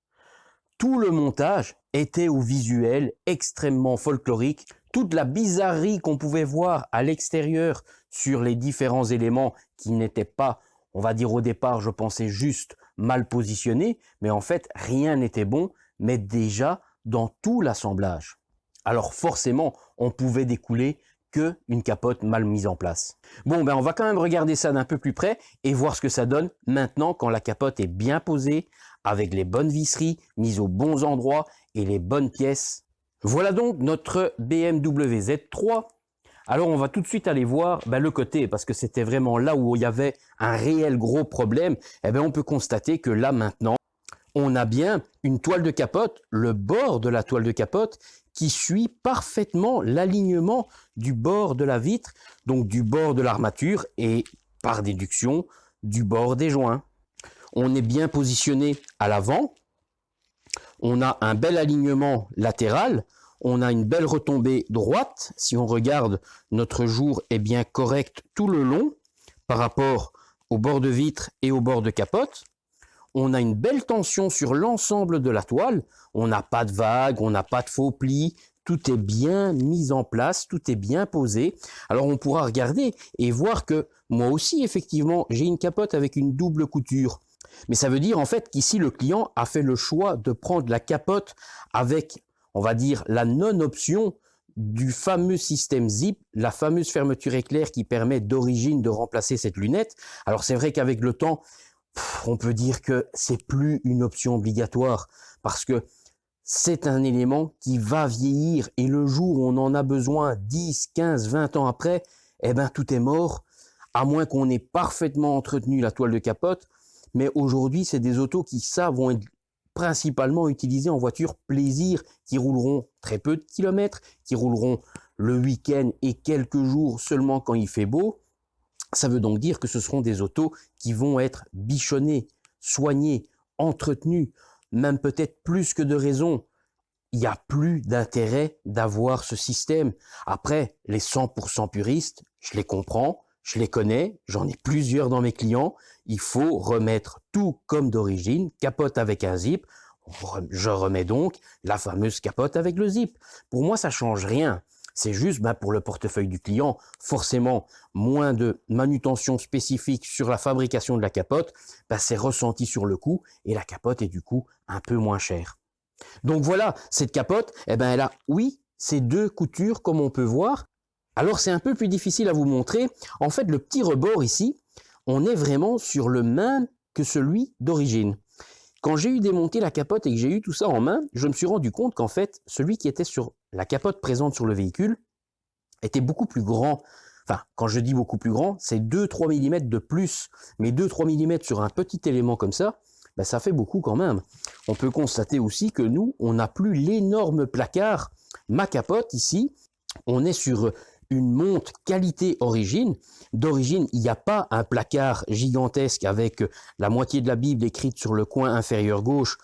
tout le montage était au visuel extrêmement folklorique. Toute la bizarrerie qu'on pouvait voir à l'extérieur sur les différents éléments qui n'étaient pas, on va dire au départ, je pensais juste mal positionnés, mais en fait rien n'était bon, mais déjà dans tout l'assemblage. Alors forcément, on pouvait découler que une capote mal mise en place. Bon, ben on va quand même regarder ça d'un peu plus près et voir ce que ça donne maintenant quand la capote est bien posée, avec les bonnes visseries mises aux bons endroits et les bonnes pièces. Voilà donc notre BMW Z3. Alors on va tout de suite aller voir le côté, parce que c'était vraiment là où il y avait un réel gros problème. Eh bien on peut constater que là maintenant, on a bien une toile de capote, le bord de la toile de capote, qui suit parfaitement l'alignement du bord de la vitre, donc du bord de l'armature et par déduction du bord des joints. On est bien positionné à l'avant, on a un bel alignement latéral, on a une belle retombée droite. Si on regarde, notre jour est bien correct tout le long par rapport au bord de vitre et au bord de capote. On a une belle tension sur l'ensemble de la toile, on n'a pas de vagues, on n'a pas de faux plis, tout est bien mis en place, tout est bien posé. Alors on pourra regarder et voir que moi aussi effectivement j'ai une capote avec une double couture. Mais ça veut dire en fait qu'ici le client a fait le choix de prendre la capote avec, on va dire, la non-option du fameux système zip, la fameuse fermeture éclair qui permet d'origine de remplacer cette lunette. Alors c'est vrai qu'avec le temps, on peut dire que c'est plus une option obligatoire parce que c'est un élément qui va vieillir et le jour où on en a besoin 10, 15, 20 ans après, eh ben tout est mort, à moins qu'on ait parfaitement entretenu la toile de capote. Mais aujourd'hui, c'est des autos qui, ça, vont être principalement utilisées en voiture plaisir, qui rouleront très peu de kilomètres, qui rouleront le week-end et quelques jours seulement quand il fait beau. Ça veut donc dire que ce seront des autos qui vont être bichonnées, soignées, entretenues, même peut-être plus que de raison. Il n'y a plus d'intérêt d'avoir ce système. Après, les 100% puristes, je les comprends, je les connais, j'en ai plusieurs dans mes clients. Il faut remettre tout comme d'origine, capote avec un zip. Je remets donc la fameuse capote avec le zip. Pour moi, ça change rien. C'est juste pour le portefeuille du client, forcément, moins de manutention spécifique sur la fabrication de la capote, c'est ressenti sur le coût et la capote est du coup un peu moins chère. Donc voilà, cette capote, elle a, oui, ces deux coutures comme on peut voir. Alors c'est un peu plus difficile à vous montrer. En fait, le petit rebord ici, on est vraiment sur le même que celui d'origine. Quand j'ai eu démonté la capote et que j'ai eu tout ça en main, je me suis rendu compte qu'en fait, celui qui était sur la capote présente sur le véhicule était beaucoup plus grand. Enfin, quand je dis beaucoup plus grand, c'est 2-3 mm de plus. Mais 2-3 mm sur un petit élément comme ça, ça fait beaucoup quand même. On peut constater aussi que nous, on n'a plus l'énorme placard. Ma capote ici, on est sur une montre qualité origine. D'origine, il n'y a pas un placard gigantesque avec la moitié de la Bible écrite sur le coin inférieur gauche,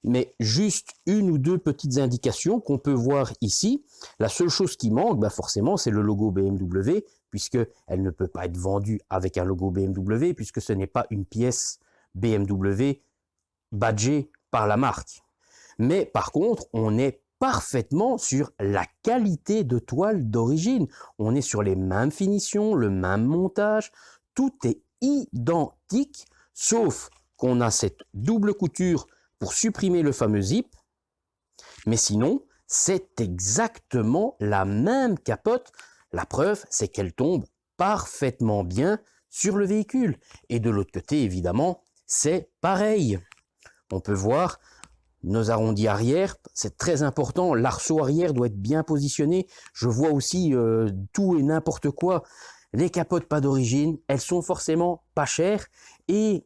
mais juste une ou deux petites indications qu'on peut voir ici. La seule chose qui manque, forcément, c'est le logo BMW, puisqu'elle ne peut pas être vendue avec un logo BMW, puisque ce n'est pas une pièce BMW badgée par la marque. Mais par contre, on est parfaitement sur la qualité de toile d'origine. On est sur les mêmes finitions, le même montage, tout est identique, sauf qu'on a cette double couture pour supprimer le fameux zip, mais sinon, c'est exactement la même capote. La preuve, c'est qu'elle tombe parfaitement bien sur le véhicule. Et de l'autre côté, évidemment, c'est pareil. On peut voir nos arrondis arrière, c'est très important, l'arceau arrière doit être bien positionné. Je vois aussi tout et n'importe quoi. Les capotes pas d'origine, elles sont forcément pas chères. Et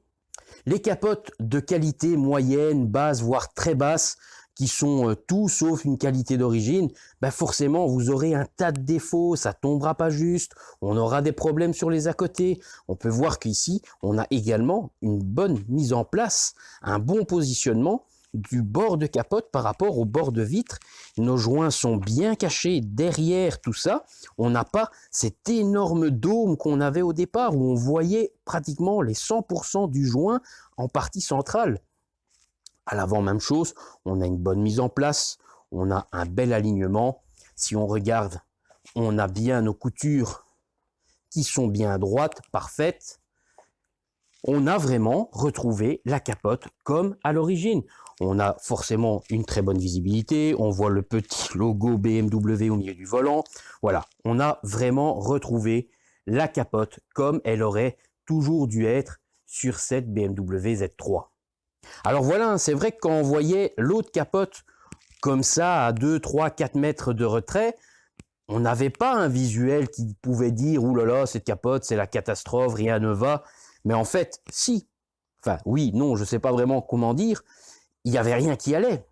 les capotes de qualité moyenne, basse, voire très basse, qui sont tout sauf une qualité d'origine, forcément vous aurez un tas de défauts, ça tombera pas juste, on aura des problèmes sur les à côté. On peut voir qu'ici, on a également une bonne mise en place, un bon positionnement du bord de capote par rapport au bord de vitre. Nos joints sont bien cachés derrière tout ça. On n'a pas cet énorme dôme qu'on avait au départ où on voyait pratiquement les 100% du joint en partie centrale. À l'avant, même chose, on a une bonne mise en place, on a un bel alignement. Si on regarde, on a bien nos coutures qui sont bien droites, parfaites. on a vraiment retrouvé la capote comme à l'origine. On a forcément une très bonne visibilité, on voit le petit logo BMW au milieu du volant. Voilà, on a vraiment retrouvé la capote comme elle aurait toujours dû être sur cette BMW Z3. Alors voilà, c'est vrai que quand on voyait l'autre capote comme ça à 2, 3, 4 mètres de retrait, on n'avait pas un visuel qui pouvait dire « Ouh là là, cette capote, c'est la catastrophe, rien ne va ». Mais en fait, si. Enfin, oui, non, je ne sais pas vraiment comment dire. Il n'y avait rien qui allait.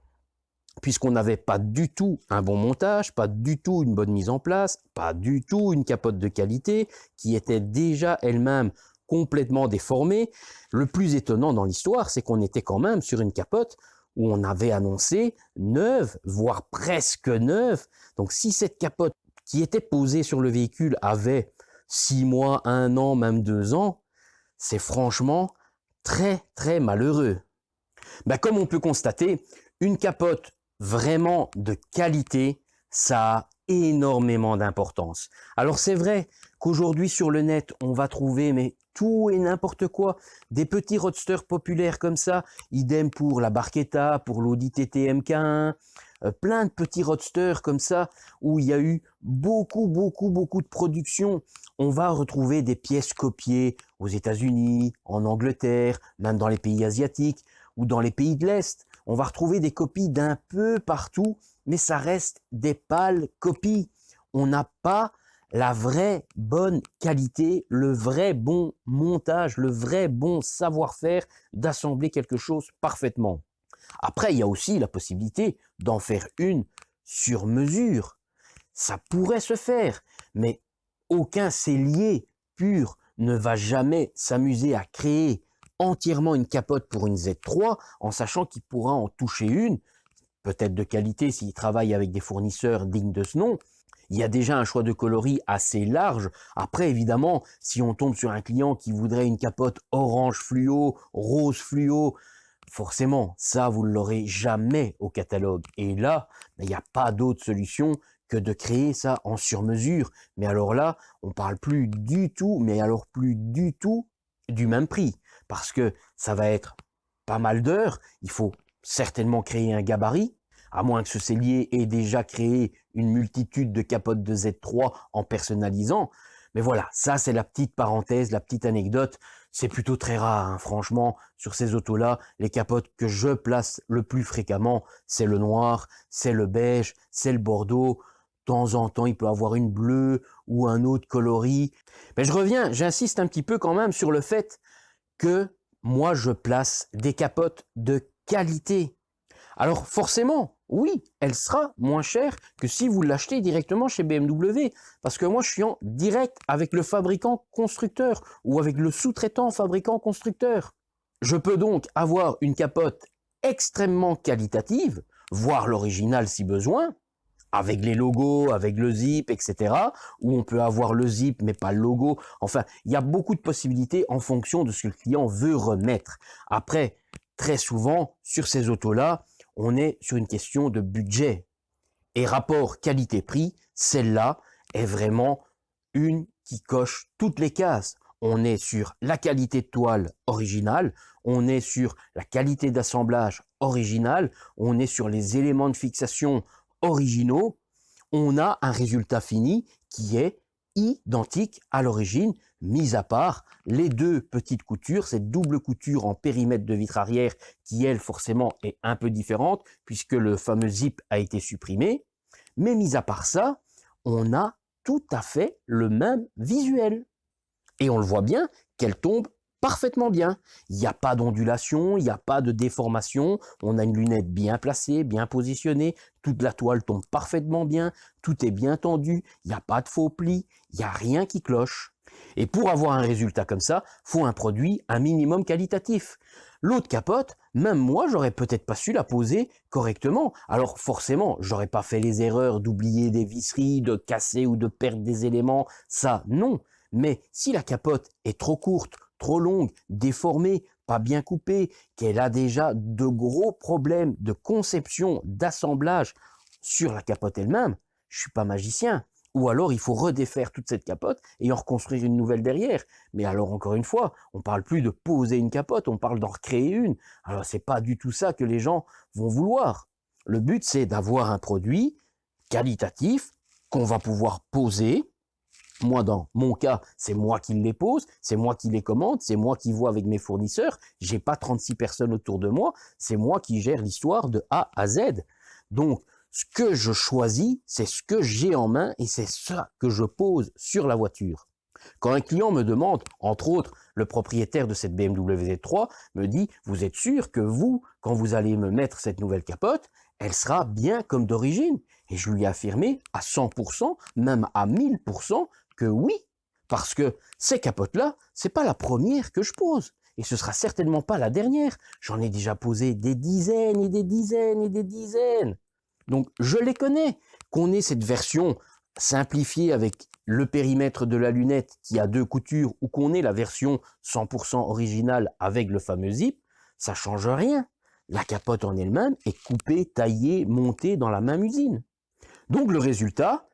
Puisqu'on n'avait pas du tout un bon montage, pas du tout une bonne mise en place, pas du tout une capote de qualité, qui était déjà elle-même complètement déformée. Le plus étonnant dans l'histoire, c'est qu'on était quand même sur une capote où on avait annoncé neuve, voire presque neuve. Donc si cette capote qui était posée sur le véhicule avait 6 mois, 1 an, même 2 ans, c'est franchement très très malheureux. Comme on peut constater, une capote vraiment de qualité, ça a énormément d'importance. Alors c'est vrai qu'aujourd'hui sur le net, on va trouver mais tout et n'importe quoi, des petits roadsters populaires comme ça, idem pour la Barchetta, pour l'Audi TT MK1, plein de petits roadsters comme ça, où il y a eu beaucoup de production. On va retrouver des pièces copiées aux États-Unis, en Angleterre, même dans les pays asiatiques, ou dans les pays de l'Est. On va retrouver des copies d'un peu partout, mais ça reste des pâles copies. On n'a pas la vraie bonne qualité, le vrai bon montage, le vrai bon savoir-faire d'assembler quelque chose parfaitement. Après, il y a aussi la possibilité d'en faire une sur mesure. Ça pourrait se faire, mais aucun sellier pur ne va jamais s'amuser à créer entièrement une capote pour une Z3 en sachant qu'il pourra en toucher une, peut-être de qualité s'il travaille avec des fournisseurs dignes de ce nom. Il y a déjà un choix de coloris assez large. Après, évidemment, si on tombe sur un client qui voudrait une capote orange fluo, rose fluo, forcément, ça, vous ne l'aurez jamais au catalogue. Et là, il n'y a pas d'autre solution que de créer ça en sur-mesure. Mais alors là, on parle plus du tout, mais alors plus du tout du même prix. Parce que ça va être pas mal d'heures. Il faut certainement créer un gabarit, à moins que ce sellier ait déjà créé une multitude de capotes de Z3 en personnalisant. Mais voilà, ça c'est la petite parenthèse, la petite anecdote. C'est plutôt très rare, hein, franchement, sur ces autos-là. Les capotes que je place le plus fréquemment, c'est le noir, c'est le beige, c'est le bordeaux. De temps en temps, il peut avoir une bleue ou un autre coloris. Mais j'insiste un petit peu quand même sur le fait que moi, je place des capotes de qualité. Alors forcément, oui, elle sera moins chère que si vous l'achetez directement chez BMW. Parce que moi, je suis en direct avec le fabricant constructeur ou avec le sous-traitant fabricant constructeur. Je peux donc avoir une capote extrêmement qualitative, voire l'original si besoin, avec les logos, avec le zip, etc. Ou on peut avoir le zip mais pas le logo. Enfin, il y a beaucoup de possibilités en fonction de ce que le client veut remettre. Après, très souvent, sur ces autos-là, on est sur une question de budget. Et rapport qualité-prix, celle-là est vraiment une qui coche toutes les cases. On est sur la qualité de toile originale, on est sur la qualité d'assemblage originale, on est sur les éléments de fixation originaux, on a un résultat fini qui est identique à l'origine, mis à part les deux petites coutures, cette double couture en périmètre de vitre arrière qui, elle, forcément, est un peu différente puisque le fameux zip a été supprimé. Mais mis à part ça, on a tout à fait le même visuel. Et on le voit bien qu'elle tombe parfaitement bien. Il n'y a pas d'ondulation, il n'y a pas de déformation. On a une lunette bien placée, bien positionnée. Toute la toile tombe parfaitement bien. Tout est bien tendu. Il n'y a pas de faux plis. Il n'y a rien qui cloche. Et pour avoir un résultat comme ça, faut un produit un minimum qualitatif. L'autre capote, même moi, j'aurais peut-être pas su la poser correctement. Alors forcément, j'aurais pas fait les erreurs d'oublier des visseries, de casser ou de perdre des éléments. Ça, non. Mais si la capote est trop courte, trop longue, déformée, pas bien coupée, qu'elle a déjà de gros problèmes de conception, d'assemblage sur la capote elle-même, je suis pas magicien. Ou alors, il faut redéfaire toute cette capote et en reconstruire une nouvelle derrière. Mais alors, encore une fois, on ne parle plus de poser une capote, on parle d'en recréer une. Alors, c'est pas du tout ça que les gens vont vouloir. Le but, c'est d'avoir un produit qualitatif qu'on va pouvoir poser. Moi, dans mon cas, c'est moi qui les pose, c'est moi qui les commande, c'est moi qui vois avec mes fournisseurs. J'ai pas 36 personnes autour de moi, c'est moi qui gère l'histoire de A à Z. Donc, ce que je choisis, c'est ce que j'ai en main et c'est ça que je pose sur la voiture. Quand un client me demande, entre autres, le propriétaire de cette BMW Z3 me dit « Vous êtes sûr que vous, quand vous allez me mettre cette nouvelle capote, elle sera bien comme d'origine ?» Et je lui ai affirmé à 100%, même à 1000%, que oui, parce que ces capotes-là, c'est pas la première que je pose. Et ce sera certainement pas la dernière. J'en ai déjà posé des dizaines et des dizaines et des dizaines. Donc, je les connais. Qu'on ait cette version simplifiée avec le périmètre de la lunette qui a 2 coutures ou qu'on ait la version 100% originale avec le fameux zip, ça change rien. La capote en elle-même est coupée, taillée, montée dans la même usine. Donc, le résultat,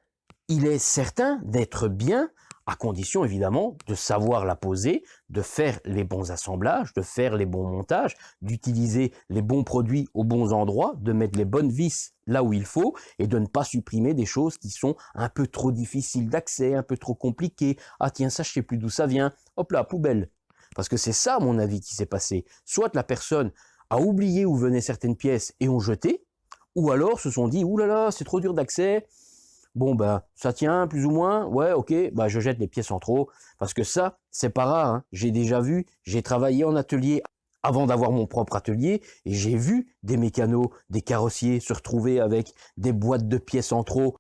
il est certain d'être bien, à condition évidemment de savoir la poser, de faire les bons assemblages, de faire les bons montages, d'utiliser les bons produits aux bons endroits, de mettre les bonnes vis là où il faut et de ne pas supprimer des choses qui sont un peu trop difficiles d'accès, un peu trop compliquées. Ah tiens, ça je sais plus d'où ça vient, hop là, poubelle. Parce que c'est ça à mon avis qui s'est passé. Soit la personne a oublié où venaient certaines pièces et ont jeté, ou alors se sont dit, oulala, c'est trop dur d'accès. Bon, ben, ça tient plus ou moins. Ouais, ok, bah, je jette les pièces en trop. Parce que ça, c'est pas rare. Hein. J'ai déjà vu, j'ai travaillé en atelier avant d'avoir mon propre atelier et j'ai vu des mécanos, des carrossiers se retrouver avec des boîtes de pièces en trop.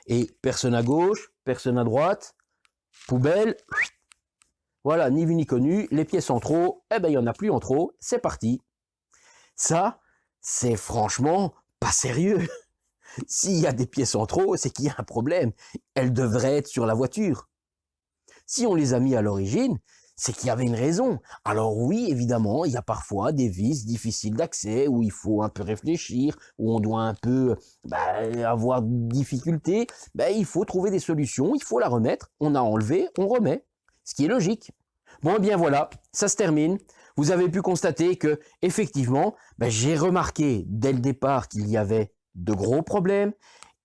Et personne à gauche, personne à droite, poubelle. Voilà, ni vu ni connu, les pièces en trop, eh ben, il n'y en a plus en trop, c'est parti. Ça, c'est franchement pas sérieux. S'il y a des pièces en trop, c'est qu'il y a un problème. Elles devraient être sur la voiture. Si on les a mis à l'origine, c'est qu'il y avait une raison. Alors oui, évidemment, il y a parfois des vis difficiles d'accès, où il faut un peu réfléchir, où on doit un peu avoir des difficultés. Il faut trouver des solutions, il faut la remettre. On a enlevé, on remet. Ce qui est logique. Bon, eh bien voilà, ça se termine. Vous avez pu constater que, effectivement, j'ai remarqué dès le départ qu'il y avait de gros problèmes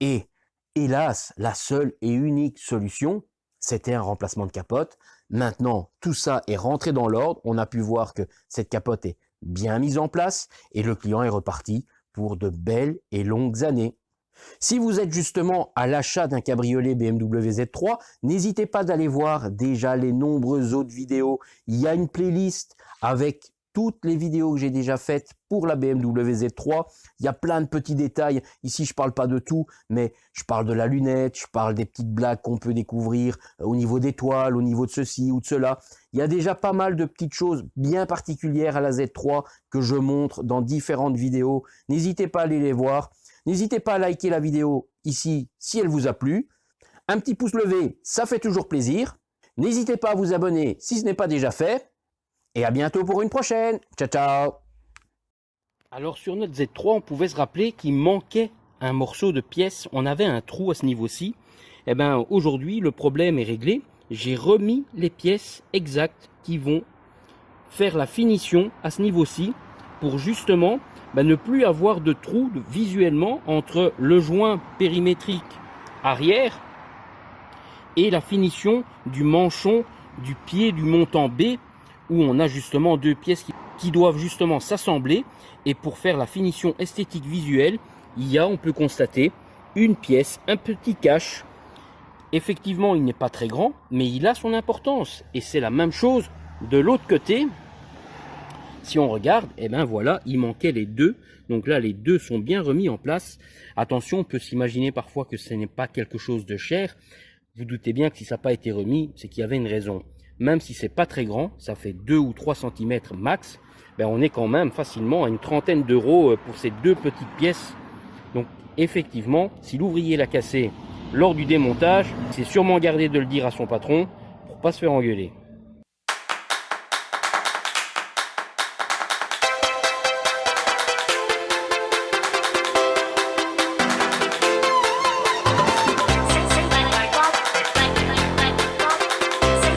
et hélas, la seule et unique solution, c'était un remplacement de capote. Maintenant, tout ça est rentré dans l'ordre. On a pu voir que cette capote est bien mise en place et le client est reparti pour de belles et longues années. Si vous êtes justement à l'achat d'un cabriolet BMW Z3, n'hésitez pas d'aller voir déjà les nombreuses autres vidéos. Il y a une playlist avec toutes les vidéos que j'ai déjà faites pour la BMW Z3, il y a plein de petits détails. Ici, je ne parle pas de tout, mais je parle de la lunette, je parle des petites blagues qu'on peut découvrir au niveau des toiles, au niveau de ceci ou de cela. Il y a déjà pas mal de petites choses bien particulières à la Z3 que je montre dans différentes vidéos. N'hésitez pas à aller les voir. N'hésitez pas à liker la vidéo ici si elle vous a plu. Un petit pouce levé, ça fait toujours plaisir. N'hésitez pas à vous abonner si ce n'est pas déjà fait. Et à bientôt pour une prochaine. Ciao, ciao. Alors sur notre Z3, on pouvait se rappeler qu'il manquait un morceau de pièce. On avait un trou à ce niveau-ci. Eh bien, aujourd'hui, le problème est réglé. J'ai remis les pièces exactes qui vont faire la finition à ce niveau-ci pour justement ne plus avoir de trou visuellement entre le joint périmétrique arrière et la finition du manchon du pied du montant B, où on a justement 2 pièces qui doivent justement s'assembler. Et pour faire la finition esthétique visuelle, on peut constater une pièce, un petit cache. Effectivement, il n'est pas très grand, mais il a son importance. Et c'est la même chose de l'autre côté. Si on regarde, voilà, il manquait les 2. Donc là, les 2 sont bien remis en place. Attention, on peut s'imaginer parfois que ce n'est pas quelque chose de cher. Vous doutez bien que si ça n'a pas été remis, c'est qu'il y avait une raison. Même si c'est pas très grand, ça fait 2 ou 3 cm max, on est quand même facilement à une trentaine d'euros pour ces 2 petites pièces. Donc effectivement, si l'ouvrier l'a cassé lors du démontage, c'est sûrement gardé de le dire à son patron pour pas se faire engueuler.